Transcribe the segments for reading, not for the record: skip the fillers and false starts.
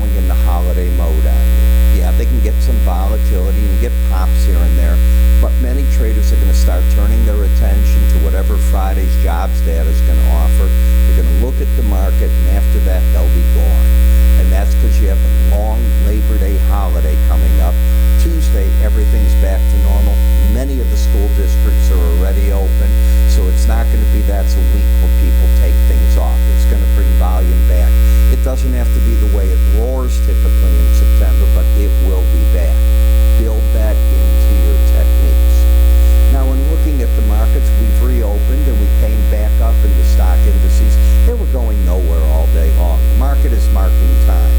going into holiday mode on you. Yeah, they can get some volatility and get pops here and there, but many traders are going to start turning their attention to whatever Friday's jobs data is going to offer. They're going to look at the market, and after that, they'll be gone. And that's because you have a long Labor Day holiday coming up. Tuesday, everything's back to normal. Many of the school districts are already open, so it's not going to be that's a week where people take things off. It's going to bring volume back. It doesn't have to be the way it roars typically in September, but it will be back. Build that into your techniques. Now, in looking at the markets, we've reopened and we came back up in the stock indices. They were going nowhere all day long. The market is marking time.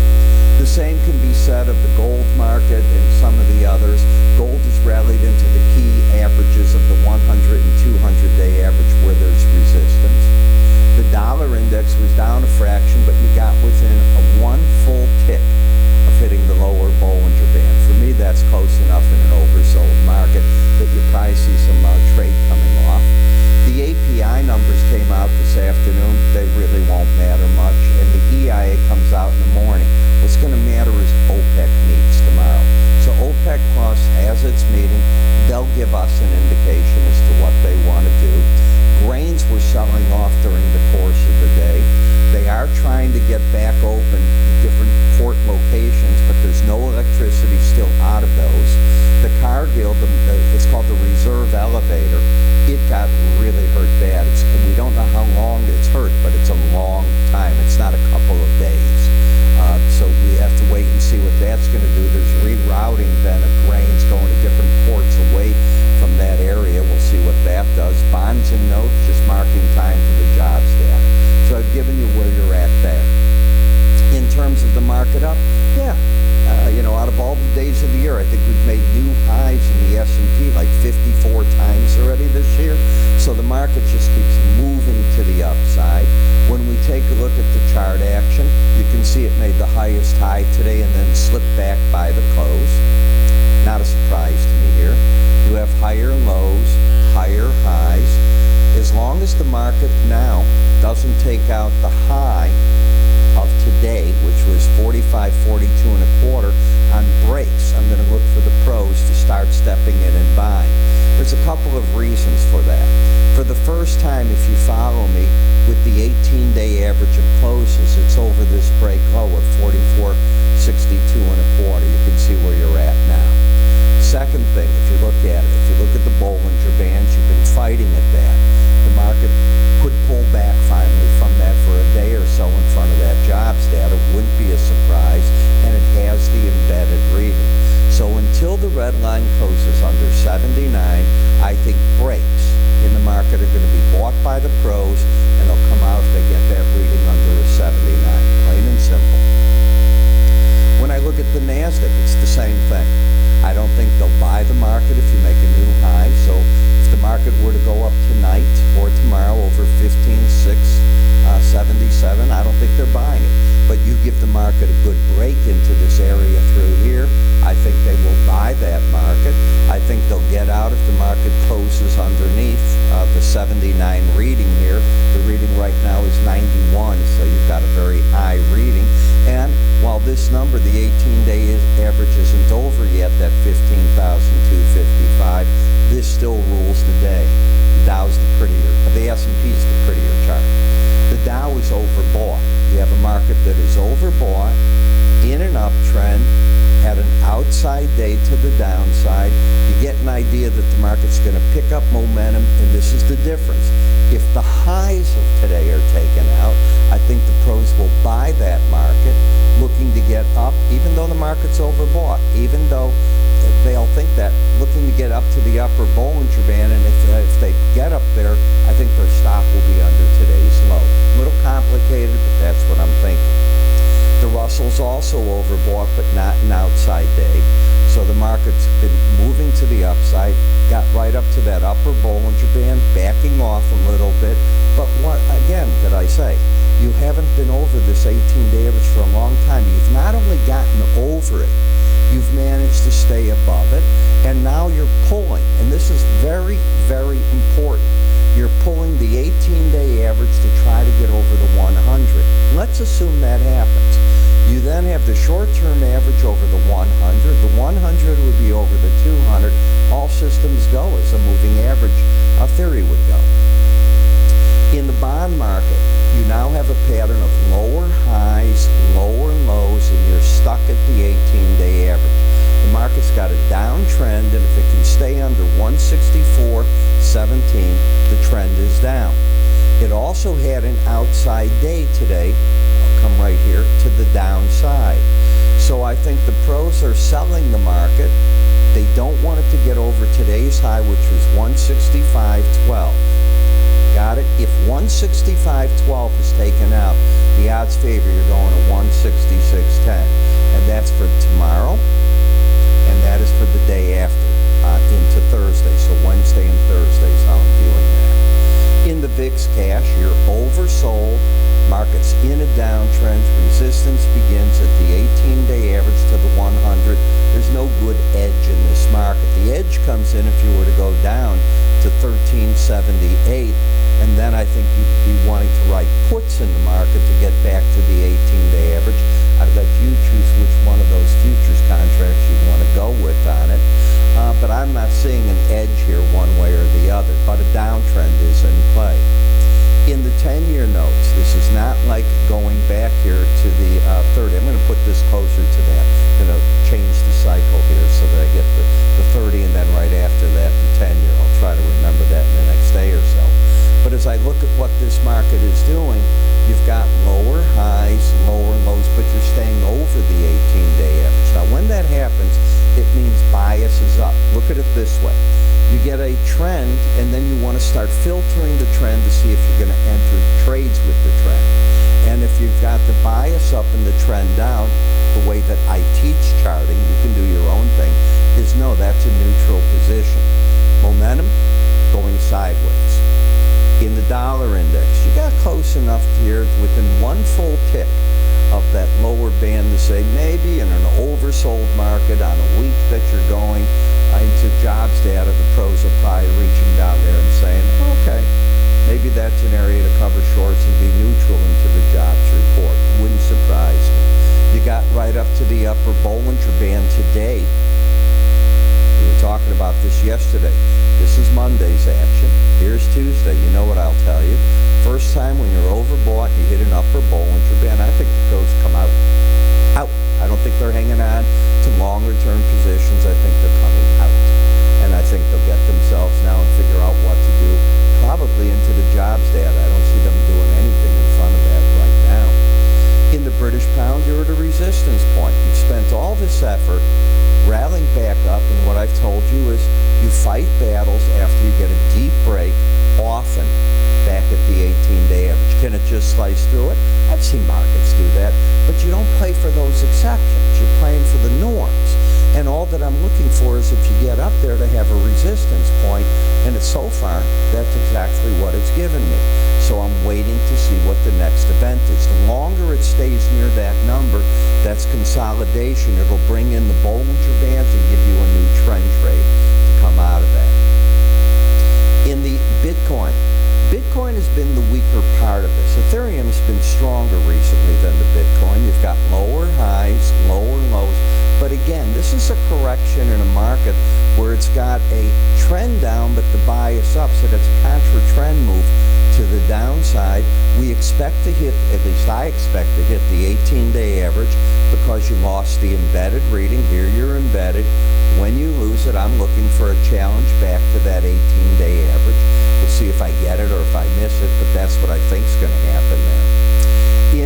The same can be said of the gold market and some of the others. Gold has rallied into the key averages of the 100 and 200-day average where there's resistance. The dollar index was down a fraction, but you got within a one full tick of hitting the lower Bollinger Band. For me, that's close enough in an oversold market that you probably see some trade coming off. The API numbers came out this afternoon. They really won't matter much, and the EIA comes out in the morning. What's going to matter is OPEC meets tomorrow. So OPEC Plus has its meeting. They'll give us an indication as to what they want to do. Grains were selling off during the course of the day. They are trying to get back open different port locations, but there's no electricity still out of those. The Cargill, it's called the reserve elevator, it got really hurt bad. We don't know how long it's hurt, but it's a long time. It's not a couple of days. So we have to wait and see what that's going to do. There's rerouting then of grains going to different ports away from that area. We'll see what that does. Bonds and notes just marking time for the jobs data. So I've given you where you're at there. In terms of the market up, out of all the days of the year, I think we've made new highs in the S&P like 54 times already this year. So the market just keeps moving to the upside. When we take a look at the chart action, you can see it made the highest high today and then slipped back by the close. Not a surprise to me here. You have higher lows, higher highs. As long as the market now doesn't take out the high of today, which was 45.42 and a quarter on breaks, I'm going to look for the pros to start stepping in and buying. There's a couple of reasons for that. For the first time, if you follow me, with the 18-day average of closes, it's over this break low of 44.62 and a quarter. You can see where you're at now. Second thing, if you look at it, if you look at the Bollinger Bands, you've been fighting at that. The market could pull back finally from that for a day or so in front of that jobs data. Wouldn't be a surprise, and it has the embedded reading. So until the red line closes under 79, I think breaks in the market are going to be bought by the pros, and they'll come out if they get that reading under a 79, plain and simple. When I look at the NASDAQ, it's the same thing. I don't think they'll buy the market if you make a new high. So if the market were to go up tonight or tomorrow over 15,677, I don't think they're buying it. But you give the market a good break into this area through here, I think they will buy that market. I think they'll get out if the market closes underneath the 79 reading here. The reading right now is 91, so you've got a very high reading. And while this number, the 18-day average, isn't over yet, that 15,255, this still rules the day. The Dow's the S&P is the prettier chart. The Dow is overbought. You have a market that is overbought in an uptrend, had an outside day to the downside. You get an idea that the market's going to pick up momentum, and this is the difference. If the highs of today are taken out, I think the pros will buy that market, looking to get up, even though the market's overbought, even though they'll think that, looking to get up to the upper Bollinger Band, and if they get up there, I think their stop will be under today's low. A little complicated, but that's what I'm thinking. The Russell's also overbought, but not an outside day. So the market's been moving to the upside, got right up to that upper Bollinger Band, backing off a little bit. But what, again, did I say? You haven't been over this 18-day average for a long time. You've not only gotten over it, you've managed to stay above it, and now you're pulling. And this is very, very important. You're pulling the 18-day average to try to get over the 100. Let's assume that happens. You then have the short-term average over the 100. The 100 would be over the 200. All systems go as a moving average theory would go. In the bond market, you now have a pattern of lower highs, lower lows, and you're stuck at the 18-day average. The market's got a downtrend, and if it can stay under 164.17, the trend is down. It also had an outside day today. I'll come right here to the downside. So I think the pros are selling the market. They don't want it to get over today's high, which was 165.12. Got it? If 165.12 is taken out, the odds favor you're going to 166.10. And that's for tomorrow, and that is for the day after, into Thursday. So Wednesday and Thursday is how I'm viewing that. In the VIX cash, you're oversold. Market's in a downtrend. Resistance begins at the 18-day average to the 100. There's no good edge in this market. The edge comes in if you were to go down to 1378, and then I think you'd be wanting to write puts in the market to get back to the 18-day average. I'd let you choose which one of those futures contracts you want to go with on it. But I'm not seeing an edge here one way or the other, but a downtrend is in play. In the 10-year notes, this is not like going back here to the 30. I'm going to put this closer to that. I'm going to change the cycle here so that I get the 30, and then right after that, the 10-year. I'll try to remember that in the next day or so. But as I look at what this market is doing, you've got lower highs, lower lows, but you're staying over the 18-day average. Now, when that happens, it means bias is up. Look at it this way. You get a trend, and then you want to start filtering the trend to see if you're going to enter trades with the trend. And if you've got the bias up and the trend down, the way that I teach charting, you can do your own thing, is no, that's a neutral position. Momentum going sideways. In the dollar index, you got close enough here within one full tick of that lower band to say maybe in an oversold market on a week that you're going into jobs data, the pros are probably reaching down there and saying, okay, maybe that's an area to cover shorts and be neutral into the jobs report. Wouldn't surprise me. You got right up to the upper Bollinger Band today. We were talking about this yesterday. This is Monday's action. Here's Tuesday. You know what I'll tell you. First time when you're overbought, you hit an upper Bollinger Band, I think the pros come out. Out. I don't think they're hanging on to longer-term positions. I think they're coming out. And I think they'll get themselves now and figure out what to do, probably into the jobs data. I don't see them doing anything in front of that right now. In the British pound, you're at a resistance point. You've spent all this effort rallying back up, and what I've told you is you fight battles after you get a deep break, often back at the 18-day average. Can it just slice through it? I've seen markets do that, but you don't play for those exceptions. You're playing for the norms. And all that I'm looking for is if you get up there to have a resistance point, and it's so far, that's exactly what it's given me. So I'm waiting to see what the next event is. The longer it stays near that number, that's consolidation. It'll bring in the Bollinger Bands and give you a new trend trade to come out of that. In the Bitcoin has been the weaker part of this. Ethereum's been stronger recently than the Bitcoin. You've got lower highs, lower lows. But again, this is a correction in a market where it's got a trend down, but the bias up, so that's a contra-trend move to the downside. We expect to hit, at least I expect to hit the 18-day average because you lost the embedded reading. Here you're embedded. When you lose it, I'm looking for a challenge back to that 18-day average. We'll see if I get it or if I miss it, but that's what I think is going to happen there.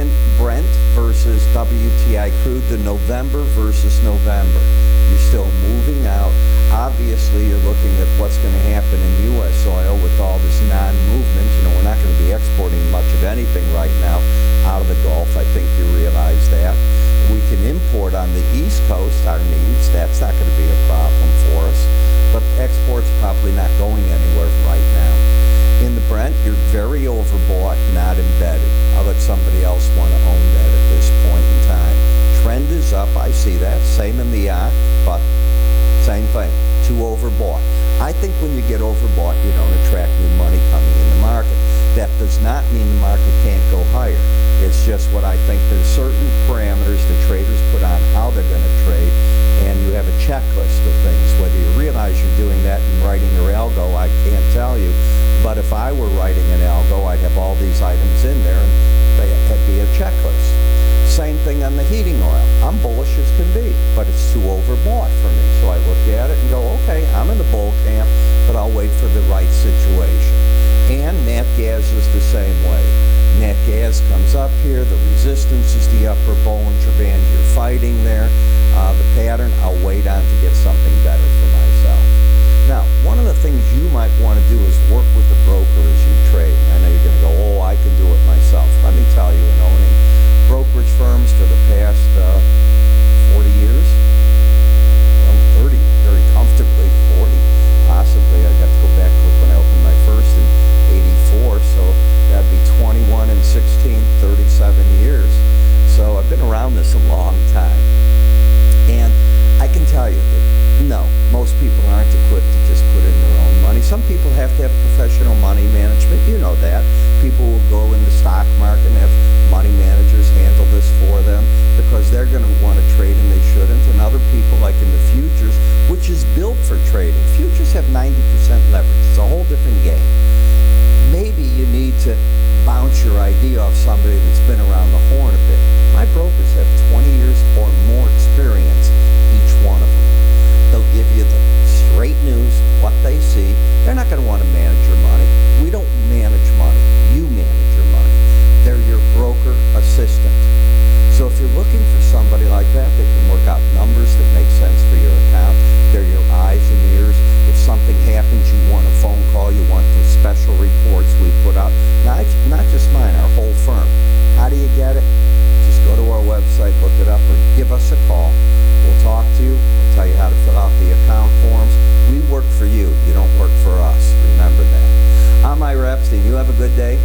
In Brent versus WTI crude, the November versus November. You're still moving out. Obviously, you're looking at what's going to happen in U.S. oil with all this non-movement. You know, we're not going to be exporting much of anything right now out of the Gulf. I think you realize that. We can import on the East Coast our needs. That's not going to be a problem for us. But export's probably not going anywhere right now. In the Brent, you're very overbought, not embedded. I'll let somebody else want to own that at this point in time. Trend is up, I see that. Same in the yacht, but same thing, too overbought. I think when you get overbought, you don't attract new money coming in the market. That does not mean the market can't go higher. It's just what I think there's certain parameters the traders put on how they're going to trade, and you have a checklist of things. Whether you realize you're doing that and writing your algo, I can't tell you. But if I were writing an algo, I'd have all these items in there, and that'd be a checklist. Same thing on the heating oil. I'm bullish as can be, but it's too overbought for me. So I look at it and go, okay, I'm in the bull camp, but I'll wait for the right situation. And nat gas is the same way. Nat gas comes up here, the resistance is the upper Bollinger Band, you're fighting there. The pattern, I'll wait on to get something better for myself. Now, one of the things you might want to do is work with the broker as you trade. I know you're going to go, oh, I can do it myself. Let me tell you, in owning brokerage firms for the past 40 years, well, 30, very comfortably, 40 possibly. I'd have to go back and look when I opened my first in 84, so that'd be 21 and 16, 37 years. So I've been around this a long time. And I can tell you that, no, most people aren't equipped to just put in their own money. Some people have to have professional money management. You know that. People will go in the stock market and have money managers handle this for them because they're going to want to trade and they shouldn't. And other people, like in the futures, which is built for trading. Futures have 90% leverage. It's a whole different game. Maybe you need to bounce your idea off somebody that's been around the horn a bit. My brokers have 20 years or more experience, each one of them. They'll give you the straight news, what they see. They're not going to want to manage your money. We don't manage money. You manage your money. They're your broker assistant. So if you're looking for somebody like that can work out numbers that make sense for your account, they're your eyes and ears. If something happens, you want a phone call, you want the special reports we put out. Not just mine, our whole firm. How do you get it? Just go to our website, look it up, or give us a call. We'll talk to you. We'll tell you how to fill out the account forms. We work for you. You don't work for us. Remember that. I'm Ira Epstein. You have a good day.